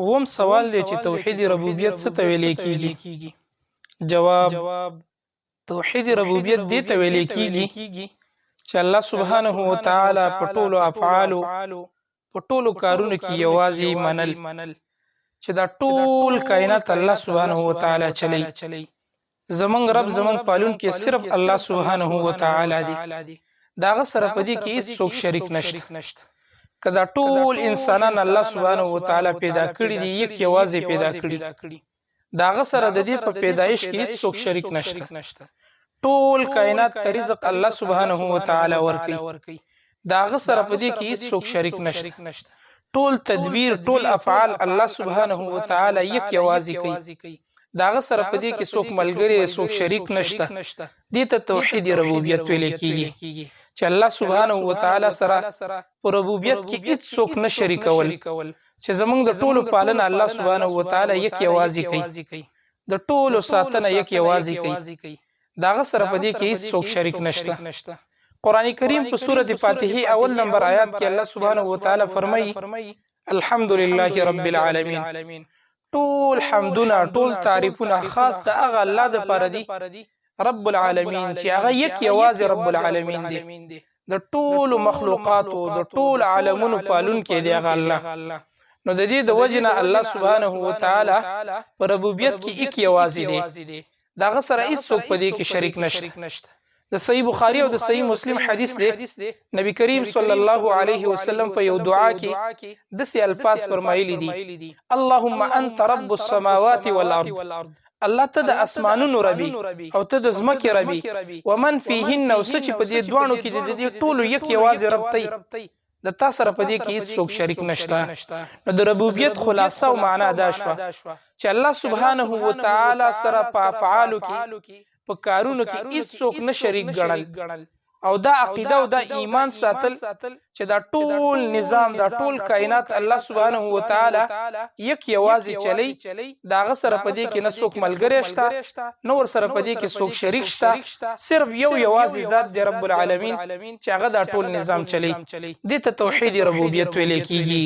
اوم سوال دی چې توحید ربوبیت څه ته ویل کیږي؟ جواب توحید ربوبیت دې ته ویل کیږي چې الله سبحانه و تعالی په ټولو افعالو په ټولو کارونو کې یوازې منل چې دا ټول کائنات الله سبحانه و تعالی چلی. زمنګ رب زمنګ پالون کې صرف الله سبحانه و تعالی دی. داغه سره پدې کې هیڅ څوک شریک نشته. کدا ټول انسانان الله سبحانه و تعالی پیدا کړی دي، یک یوازې پیدا کړی. داغه سره د دې په پیدایش کې هیڅ څوک شریک نشته. ټول کائنات ته رزق الله سبحانه و تعالی ورکړي. داغه سره پدې کې هیڅ څوک شریک نشته. ټول تدبیر ټول افعال الله سبحانه و تعالی یک یوازې کوي. داغه سره پدې کې څوک ملګری څوک شریک نشته. دې ته توحید ربوبیت ویل کیږي چې الله سبحانه و تعالی سره په ربوبیت کې هیڅ څوک نه شریکول، چې زمونږ د ټولو پالنه الله سبحانه و تعالی یک یوازې کوي، د ټولو ساتنه یک یوازې کوي. داغه سره پدې کې هیڅ څوک شریک نشته. قرآن کریم په سورۃ فاتحه اول نمبر آیات کې الله سبحانه و تعالی فرمایي الحمدلله رب العالمین. ټول حمدونه ټول تعریفونه خاص د هغه الله د پاره دي رب العالمین، چې هغه یک یوازې رب العالمین دی. د ټول مخلوقاتو د ټول عالمونو پالون کې دی هغه الله. نو د دې د وجنه الله سبحانه و تعالی په ربوبیت کې یک یوازې دی. داغه سره هیڅ څوک په دې کې شریک نشته. د صحیح بخاری او د صحیح مسلم حدیث دی، نبی کریم صلی الله علیه وسلم په یو دعا کې داسې الفاظ فرمایلی دي: اللهم انت رب السماوات والارض. الله ته د اسمانونو ربي او ته د ځمکې ربي، ومن فیهن، او څه چې په دې دوانو کې د دې ټولو یک یوازې رب دی. د تا سره په دې کې هیڅ څوک شریک نشته. نو د ربوبیت خلاصه او معنا دا شوه چې الله سبحانه و تعالی سره په افعالو کې په کارونو کې هیڅ څوک نه شریک ګڼل، او دا عقیده او دا ایمان ساتل چې دا ټول نظام دا ټول کائنات الله سبحانه و تعالی یک یوازې چلی. داغه سره پدې کې نه څوک ملګری شته، نو ور سره پدې کې څوک شریک شته. صرف یو یوازې ذات دی رب العالمین چې هغه دا ټول نظام چلی. دې ته توحید ربوبیت ویل کیږي.